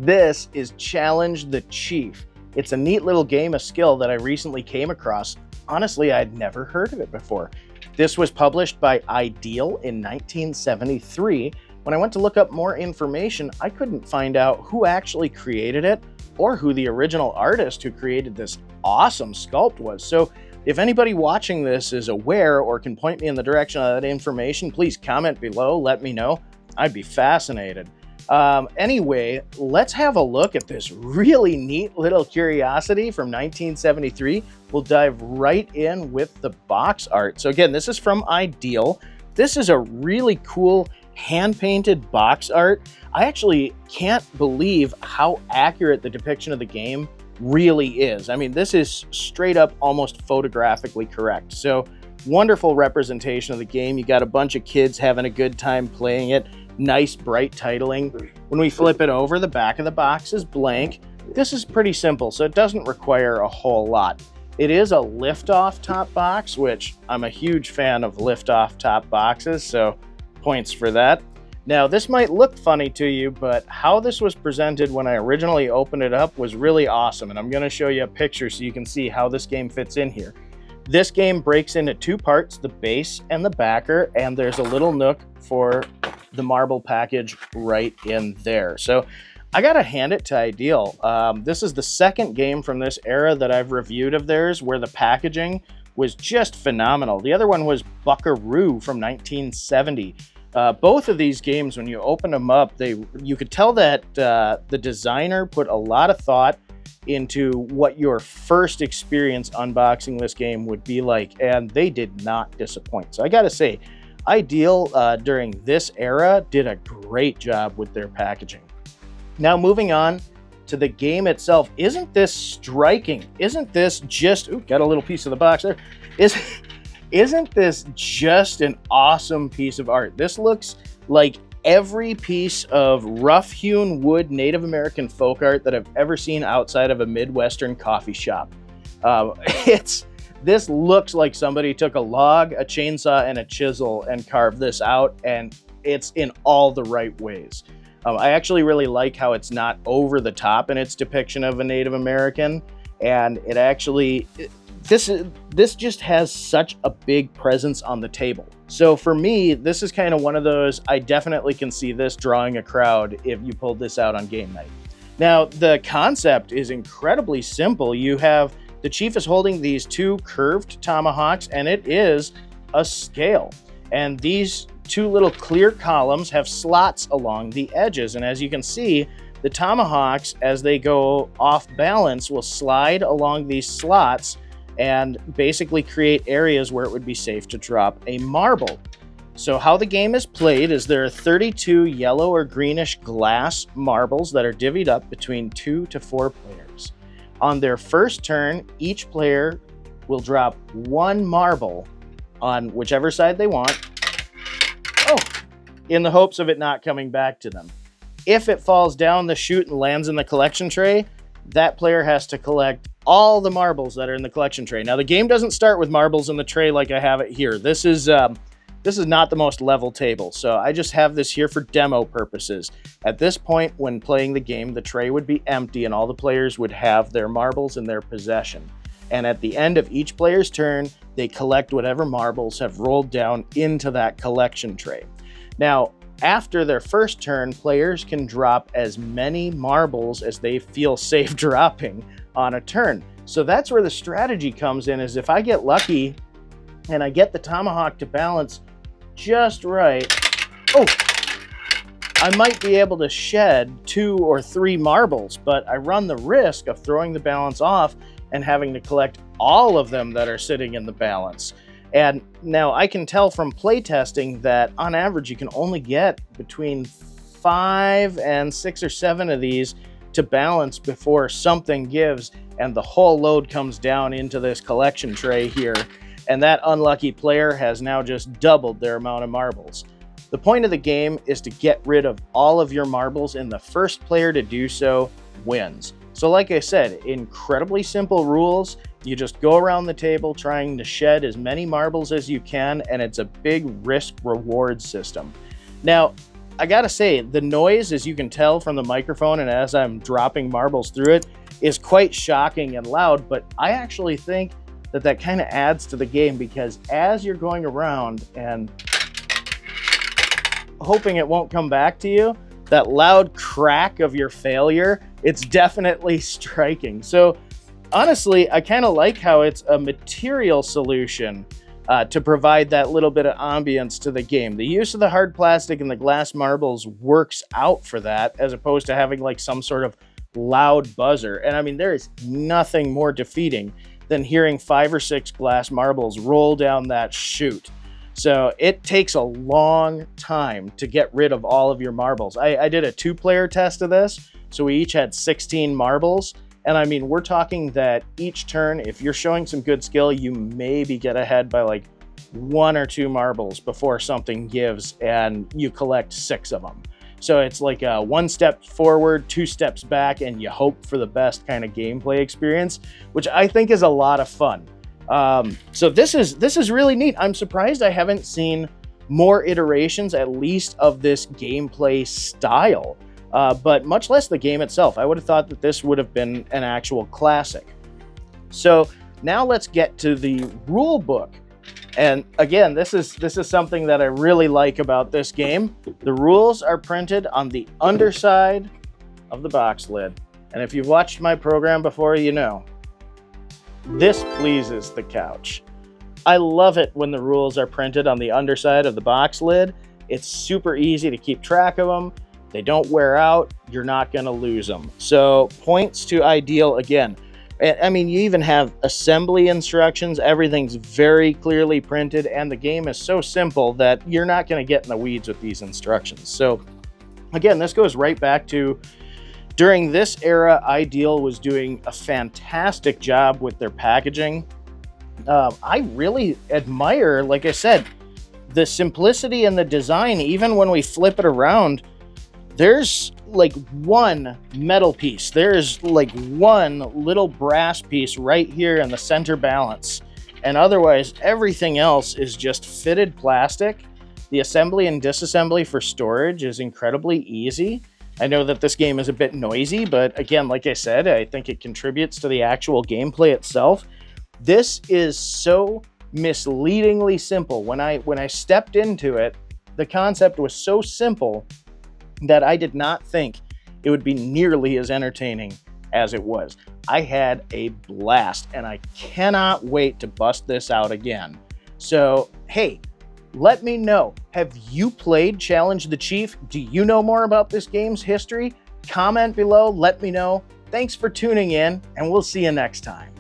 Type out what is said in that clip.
This is Challenge the Chief. It's a neat little game of skill that I recently came across. Honestly, I'd never heard of it before. This was published by Ideal in 1973. When I went to look up more information, I couldn't find out who actually created it or who the original artist who created this awesome sculpt was. So if anybody watching this is aware or can point me in the direction of that information, please comment below, let me know. I'd be fascinated. Anyway, let's have a look at this really neat little curiosity from 1973. We'll dive right in with the box art. So again, this is from Ideal. This is a really cool hand-painted box art. I actually can't believe how accurate the depiction of the game really is. I mean, this is straight up almost photographically correct. So wonderful representation of the game. You got a bunch of kids having a good time playing it. Nice bright titling. When we flip it over, the back of the box is blank. This is pretty simple, so it doesn't require a whole lot. It is a lift-off top box, which I'm a huge fan of lift-off top boxes, so points for that. Now, this might look funny to you, but how this was presented when I originally opened it up was really awesome, and I'm going to show you a picture so you can see how this game fits in here. This game breaks into two parts, the base and the backer, and there's a little nook for the marble package right in there. So I gotta hand it to Ideal. This is the second game from this era that I've reviewed of theirs where the packaging was just phenomenal. The other one was Buckaroo from 1970. Both of these games, when you open them up, you could tell that the designer put a lot of thought into what your first experience unboxing this game would be like, and they did not disappoint. So I gotta say, Ideal during this era did a great job with their packaging. Now moving on to the game itself, isn't this striking? Isn't this just, ooh, got a little piece of the box there. Isn't this just an awesome piece of art? This looks like every piece of rough-hewn wood Native American folk art that I've ever seen outside of a Midwestern coffee shop. This looks like somebody took a log, a chainsaw, and a chisel and carved this out, and it's in all the right ways. I actually really like how it's not over the top in its depiction of a Native American, and it actually, this just has such a big presence on the table. So for me, this is kind of one of those, I definitely can see this drawing a crowd if you pulled this out on game night. Now, the concept is incredibly simple. You have the chief is holding these two curved tomahawks, and it is a scale. And these two little clear columns have slots along the edges. And as you can see, the tomahawks, as they go off balance, will slide along these slots and basically create areas where it would be safe to drop a marble. So how the game is played is there are 32 yellow or greenish glass marbles that are divvied up between 2 to 4 players. On their first turn, each player will drop one marble on whichever side they want, in the hopes of it not coming back to them. If it falls down the chute and lands in the collection tray, that player has to collect all the marbles that are in the collection tray. Now, the game doesn't start with marbles in the tray like I have it here. This is not the most level table, so I just have this here for demo purposes. At this point, when playing the game, the tray would be empty and all the players would have their marbles in their possession. And at the end of each player's turn, they collect whatever marbles have rolled down into that collection tray. Now, after their first turn, players can drop as many marbles as they feel safe dropping on a turn. So that's where the strategy comes in, is if I get lucky and I get the tomahawk to balance just right, I might be able to shed 2 or 3 marbles, but I run the risk of throwing the balance off and having to collect all of them that are sitting in the balance. And now I can tell from playtesting that on average you can only get between 5 and 6 or 7 of these to balance before something gives and the whole load comes down into this collection tray here. And that unlucky player has now just doubled their amount of marbles. The point of the game is to get rid of all of your marbles, and the first player to do so wins. So like I said, incredibly simple rules. You just go around the table trying to shed as many marbles as you can, and it's a big risk-reward system. Now, I gotta say, the noise, as you can tell from the microphone and as I'm dropping marbles through it, is quite shocking and loud, but I actually think that kind of adds to the game, because as you're going around and hoping it won't come back to you, that loud crack of your failure, it's definitely striking. So honestly, I kind of like how it's a material solution to provide that little bit of ambience to the game. The use of the hard plastic and the glass marbles works out for that, as opposed to having like some sort of loud buzzer. And I mean, there is nothing more defeating than hearing 5 or 6 glass marbles roll down that chute. So it takes a long time to get rid of all of your marbles. I did a 2-player test of this, so we each had 16 marbles. And I mean, we're talking that each turn, if you're showing some good skill, you maybe get ahead by like 1 or 2 marbles before something gives and you collect 6 of them. So it's like a 1 step forward, 2 steps back, and you hope for the best kind of gameplay experience, which I think is a lot of fun. So this is really neat. I'm surprised I haven't seen more iterations, at least of this gameplay style. But much less the game itself. I would have thought that this would have been an actual classic. So now let's get to the rule book. And again, this is something that I really like about this game. The rules are printed on the underside of the box lid. And if you've watched my program before, you know, this pleases the couch. I love it when the rules are printed on the underside of the box lid. It's super easy to keep track of them. They don't wear out. You're not going to lose them. So points to Ideal again. I mean, you even have assembly instructions. Everything's very clearly printed, and the game is so simple that you're not going to get in the weeds with these instructions. So again, this goes right back to during this era, Ideal was doing a fantastic job with their packaging. I really admire, like I said, the simplicity and the design. Even when we flip it around, there's like one metal piece. There's like one little brass piece right here in the center balance. And otherwise, everything else is just fitted plastic. The assembly and disassembly for storage is incredibly easy. I know that this game is a bit noisy, but again, like I said, I think it contributes to the actual gameplay itself. This is so misleadingly simple. When I stepped into it, the concept was so simple that I did not think it would be nearly as entertaining as it was. I had a blast, and I cannot wait to bust this out again. So, hey, let me know. Have you played Challenge the Chief? Do you know more about this game's history? Comment below, let me know. Thanks for tuning in, and we'll see you next time.